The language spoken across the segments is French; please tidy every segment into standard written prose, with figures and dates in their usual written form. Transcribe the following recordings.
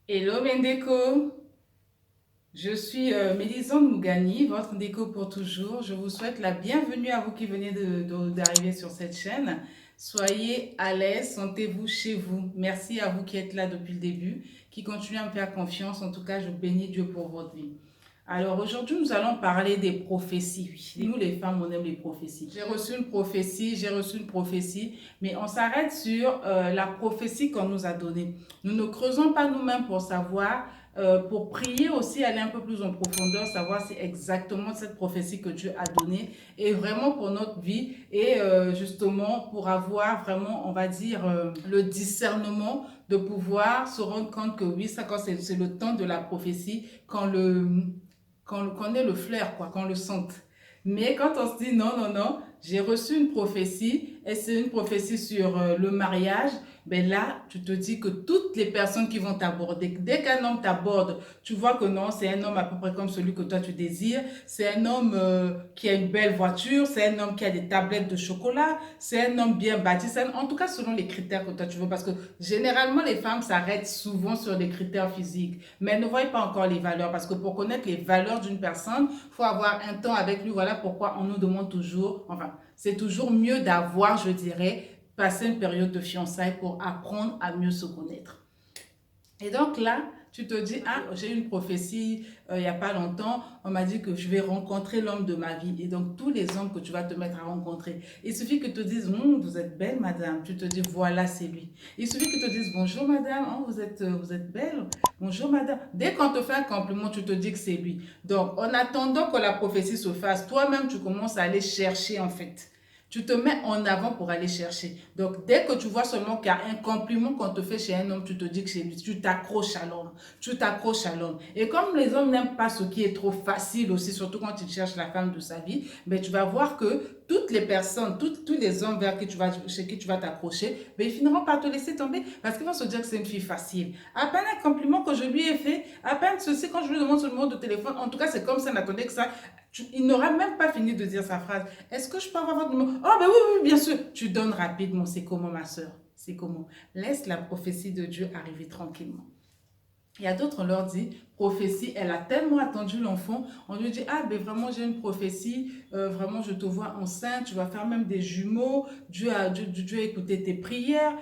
Hello Mendeko, je suis Mélisande Mougani, votre déco pour toujours. Je vous souhaite la bienvenue à vous qui venez d'arriver sur cette chaîne. Soyez à l'aise, sentez-vous chez vous. Merci à vous qui êtes là depuis le début, qui continuez à me faire confiance. En tout cas, je bénis Dieu pour votre vie. Alors aujourd'hui, nous allons parler des prophéties. Oui, nous les femmes, on aime les prophéties. J'ai reçu une prophétie, mais on s'arrête sur la prophétie qu'on nous a donnée. Nous ne creusons pas nous-mêmes pour savoir, pour prier aussi, aller un peu plus en profondeur, savoir si exactement cette prophétie que Dieu a donnée est vraiment pour notre vie et justement pour avoir vraiment, on va dire, le discernement de pouvoir se rendre compte que oui, ça quand c'est le temps de la prophétie, qu'on ait le flair, quoi, qu'on le sente. Mais quand on se dit non, non, non, j'ai reçu une prophétie et c'est une prophétie sur le mariage, ben là, tu te dis que toutes les personnes qui vont t'aborder, dès qu'un homme t'aborde, tu vois que non, c'est un homme à peu près comme celui que toi tu désires, c'est un homme qui a une belle voiture, c'est un homme qui a des tablettes de chocolat, c'est un homme bien bâti, en tout cas selon les critères que toi tu veux, parce que généralement les femmes s'arrêtent souvent sur des critères physiques, mais ne voyez pas encore les valeurs, parce que pour connaître les valeurs d'une personne, il faut avoir un temps avec lui. Voilà pourquoi on nous demande toujours, enfin, c'est toujours mieux d'avoir, je dirais, passé une période de fiançailles pour apprendre à mieux se connaître. Et donc là, tu te dis, ah, j'ai eu une prophétie il n'y a pas longtemps, on m'a dit que je vais rencontrer l'homme de ma vie. Et donc, tous les hommes que tu vas te mettre à rencontrer, il suffit que tu te dises, vous êtes belle, madame. Tu te dis, voilà, c'est lui. Il suffit que tu te dises, bonjour, madame, oh, vous êtes belle. Bonjour, madame. Dès qu'on te fait un compliment, tu te dis que c'est lui. Donc, en attendant que la prophétie se fasse, toi-même, tu commences à aller chercher, en fait. Tu te mets en avant pour aller chercher. Donc, dès que tu vois seulement qu'il y a un compliment qu'on te fait chez un homme, tu te dis que c'est lui. Tu t'accroches à l'homme. Tu t'accroches à l'homme. Et comme les hommes n'aiment pas ce qui est trop facile aussi, surtout quand ils cherchent la femme de sa vie, ben, tu vas voir que toutes les personnes, tous les hommes chez qui tu vas t'accrocher, ben, ils finiront par te laisser tomber parce qu'ils vont se dire que c'est une fille facile. À peine un compliment que je lui ai fait, à peine ceci, quand je lui demande son numéro de téléphone, en tout cas, c'est comme ça, n'attendait que ça. Il n'aura même pas fini de dire sa phrase. Est-ce que je peux avoir votre numéro? Oh, ben oui, oui, bien sûr. Tu donnes rapidement. C'est comment, ma soeur? C'est comment? Laisse la prophétie de Dieu arriver tranquillement. Il y a d'autres, on leur dit, prophétie, elle a tellement attendu l'enfant, on lui dit, ah ben vraiment j'ai une prophétie, vraiment je te vois enceinte, tu vas faire même des jumeaux, Dieu a écouté tes prières,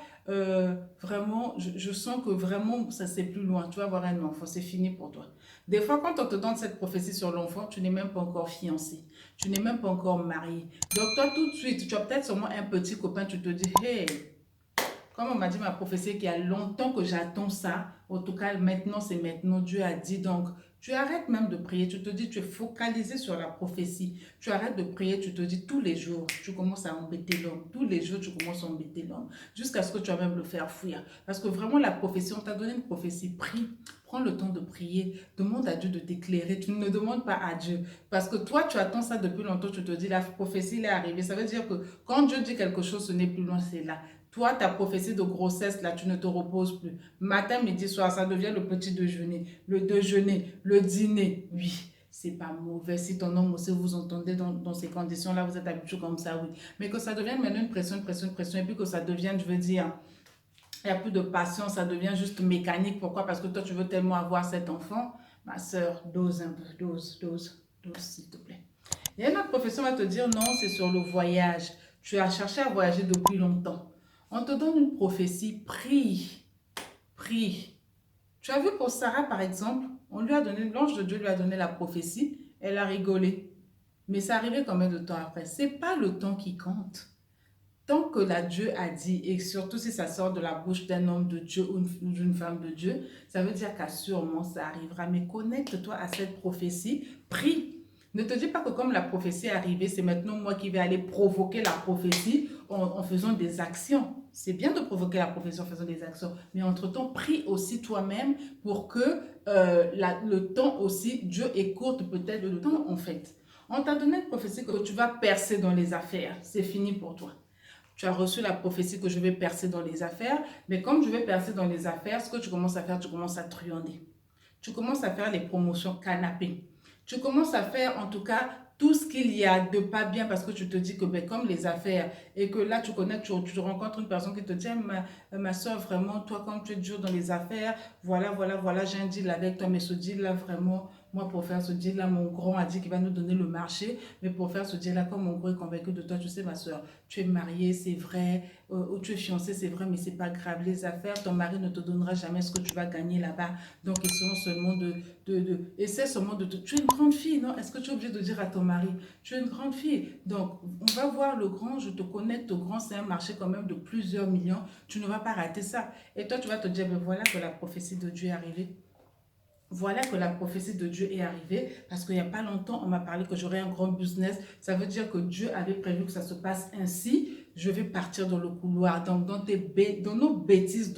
vraiment, je sens que vraiment ça c'est plus loin, tu vas avoir un enfant, c'est fini pour toi. Des fois quand on te donne cette prophétie sur l'enfant, tu n'es même pas encore fiancé, tu n'es même pas encore marié. Donc toi tout de suite, tu as peut-être seulement un petit copain, tu te dis, hey, comme on m'a dit ma prophétie qu'il y a longtemps que j'attends ça, en tout cas maintenant c'est maintenant, Dieu a dit donc, tu arrêtes même de prier, tu te dis, tu es focalisé sur la prophétie, tu arrêtes de prier, tu te dis tous les jours, tu commences à embêter l'homme, tous les jours tu commences à embêter l'homme, jusqu'à ce que tu vas même le faire fuir. Parce que vraiment la prophétie, on t'a donné une prophétie, prie, prends le temps de prier, demande à Dieu de t'éclairer, tu ne demandes pas à Dieu. Parce que toi tu attends ça depuis longtemps, tu te dis la prophétie est arrivée, ça veut dire que quand Dieu dit quelque chose, ce n'est plus loin, c'est là. Toi, ta prophétie de grossesse, là, tu ne te reposes plus. Matin, midi, soir, ça devient le petit déjeuner, le dîner. Oui, c'est pas mauvais. Si ton homme aussi, vous entendez dans ces conditions-là, vous êtes habitué comme ça, oui. Mais que ça devienne maintenant une pression, une pression, une pression, et puis que ça devienne, je veux dire, il n'y a plus de patience, ça devient juste mécanique. Pourquoi? Parce que toi, tu veux tellement avoir cet enfant. Ma soeur, dose un peu, dose, s'il te plaît. Et une autre profession va te dire, non, c'est sur le voyage. Tu as cherché à voyager depuis longtemps. On te donne une prophétie, prie, prie. Tu as vu pour Sarah, par exemple, on lui a donné, l'ange de Dieu lui a donné la prophétie, elle a rigolé. Mais c'est arrivé combien de temps après? C'est pas le temps qui compte. Tant que la Dieu a dit, et surtout si ça sort de la bouche d'un homme de Dieu ou d'une femme de Dieu, ça veut dire qu'assurément ça arrivera. Mais connecte-toi à cette prophétie, prie. Ne te dis pas que comme la prophétie est arrivée, c'est maintenant moi qui vais aller provoquer la prophétie en faisant des actions. C'est bien de provoquer la prophétie en faisant des actions, mais entre-temps, prie aussi toi-même pour que le temps aussi, Dieu écoute peut-être le temps en fait. On t'a donné une prophétie que tu vas percer dans les affaires. C'est fini pour toi. Tu as reçu la prophétie que je vais percer dans les affaires, mais comme je vais percer dans les affaires, ce que tu commences à faire, tu commences à truander. Tu commences à faire les promotions canapé. Tu commences à faire en tout cas tout ce qu'il y a de pas bien parce que tu te dis que ben, comme les affaires et que là tu connais, tu rencontres une personne qui te dit ma soeur vraiment toi comme tu es dur dans les affaires, voilà j'ai un deal avec toi mais ce deal là vraiment moi pour faire ce deal là mon grand a dit qu'il va nous donner le marché mais pour faire ce deal là comme mon gros est convaincu de toi tu sais ma soeur tu es mariée c'est vrai ou tu es fiancée c'est vrai mais c'est pas grave les affaires ton mari ne te donnera jamais ce que tu vas gagner là-bas donc ils seront seulement essaie seulement tu es une grande fille, non? Est-ce que tu es obligé de dire à ton mari, tu es une grande fille. Donc, on va voir le grand, je te connecte au grand, c'est un marché quand même de plusieurs millions. Tu ne vas pas rater ça. Et toi, tu vas te dire, ben voilà que la prophétie de Dieu est arrivée. Voilà que la prophétie de Dieu est arrivée parce qu'il n'y a pas longtemps, on m'a parlé que j'aurais un grand business. Ça veut dire que Dieu avait prévu que ça se passe ainsi. Je vais partir dans le couloir. Donc, dans nos bêtises,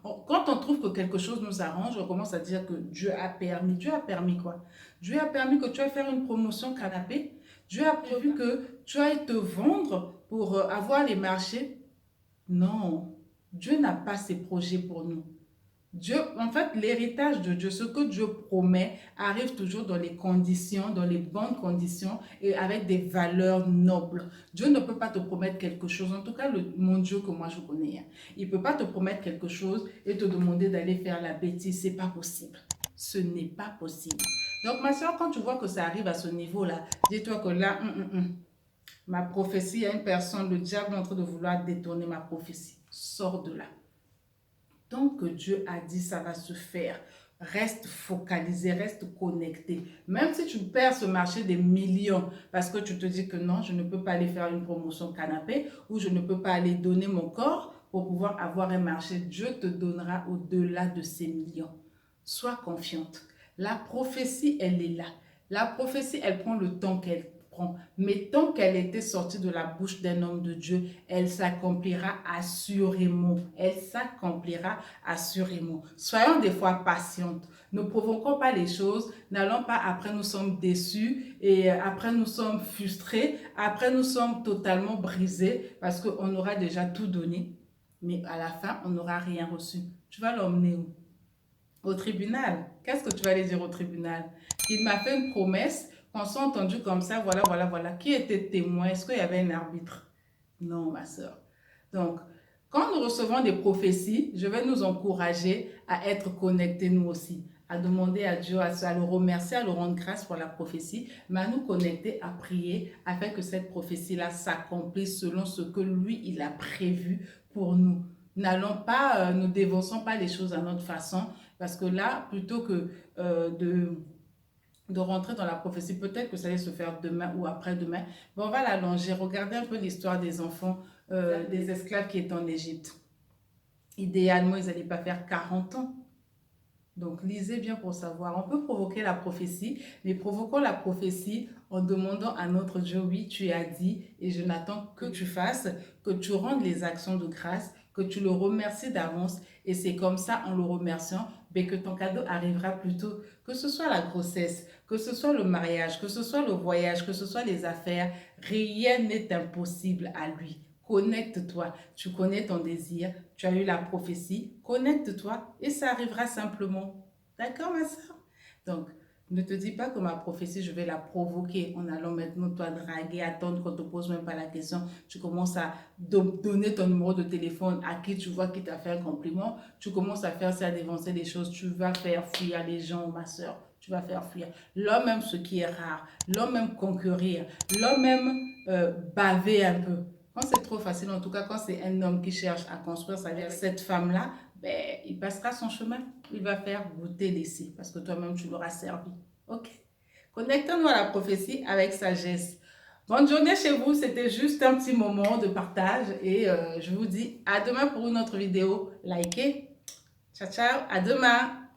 quand on trouve que quelque chose nous arrange, on commence à dire que Dieu a permis. Dieu a permis quoi? Dieu a permis que tu ailles faire une promotion canapé. Dieu a prévu que tu ailles te vendre pour avoir les marchés. Non, Dieu n'a pas ces projets pour nous. Dieu, en fait, l'héritage de Dieu, ce que Dieu promet, arrive toujours dans les conditions, dans les bonnes conditions et avec des valeurs nobles. Dieu ne peut pas te promettre quelque chose, en tout cas, mon Dieu que moi je connais. Hein. Il ne peut pas te promettre quelque chose et te demander d'aller faire la bêtise. C'est pas possible. Ce n'est pas possible. Donc, ma soeur, quand tu vois que ça arrive à ce niveau-là, dis-toi que là, ma prophétie, il y a une personne, le diable est en train de vouloir détourner ma prophétie. Sors de là. Tant que Dieu a dit, ça va se faire. Reste focalisé, reste connecté. Même si tu perds ce marché des millions parce que tu te dis que non, je ne peux pas aller faire une promotion canapé ou je ne peux pas aller donner mon corps pour pouvoir avoir un marché, Dieu te donnera au-delà de ces millions. Sois confiante. La prophétie, elle est là. La prophétie, elle prend le temps qu'elle prend. Mais tant qu'elle était sortie de la bouche d'un homme de Dieu, elle s'accomplira assurément. Elle s'accomplira assurément. Soyons des fois patientes. Ne provoquons pas les choses. N'allons pas après nous sommes déçus et après nous sommes frustrés. Après nous sommes totalement brisés parce qu'on aura déjà tout donné. Mais à la fin, on n'aura rien reçu. Tu vas l'emmener où? Au tribunal. Qu'est-ce que tu vas aller dire au tribunal? Il m'a fait une promesse, qu'on s'est entendu comme ça, voilà. Qui était témoin? Est-ce qu'il y avait un arbitre? Non, ma soeur. Donc, quand nous recevons des prophéties, je vais nous encourager à être connectés nous aussi, à demander à Dieu, à le remercier, à le rendre grâce pour la prophétie, mais à nous connecter, à prier, afin que cette prophétie-là s'accomplisse selon ce que lui, il a prévu pour nous. N'allons pas, ne dévançons pas les choses à notre façon, parce que là, plutôt que de rentrer dans la prophétie, peut-être que ça allait se faire demain ou après-demain, mais on va l'allonger. Regardez un peu l'histoire des enfants, des esclaves qui étaient en Égypte. Idéalement, ils n'allaient pas faire 40 ans. Donc, lisez bien pour savoir. On peut provoquer la prophétie, mais provoquons la prophétie en demandant à notre Dieu, oui, tu as dit, et je n'attends que tu fasses, que tu rendes les actions de grâce, que tu le remercies d'avance, et c'est comme ça, en le remerciant, ben, que ton cadeau arrivera plus tôt. Que ce soit la grossesse, que ce soit le mariage, que ce soit le voyage, que ce soit les affaires, rien n'est impossible à lui. Connecte-toi, tu connais ton désir, tu as eu la prophétie, connecte-toi et ça arrivera simplement. D'accord, ma soeur? Donc, ne te dis pas que ma prophétie, je vais la provoquer en allant maintenant toi draguer, attendre qu'on ne te pose même pas la question. Tu commences à donner ton numéro de téléphone à qui tu vois qui t'a fait un compliment. Tu commences à faire ça, à dévancer des choses. Tu vas faire fuir les gens, ma soeur. Tu vas faire fuir. L'homme aime ce qui est rare. L'homme aime concourir. L'homme aime baver un peu. Quand c'est trop facile, en tout cas, quand c'est un homme qui cherche à construire sa vie avec cette femme-là, ben, il passera son chemin. Il va faire goûter l'essai parce que toi-même, tu l'auras servi. OK? Connectons-nous à la prophétie avec sagesse. Bonne journée chez vous. C'était juste un petit moment de partage et je vous dis à demain pour une autre vidéo. Likez. Ciao, ciao. À demain.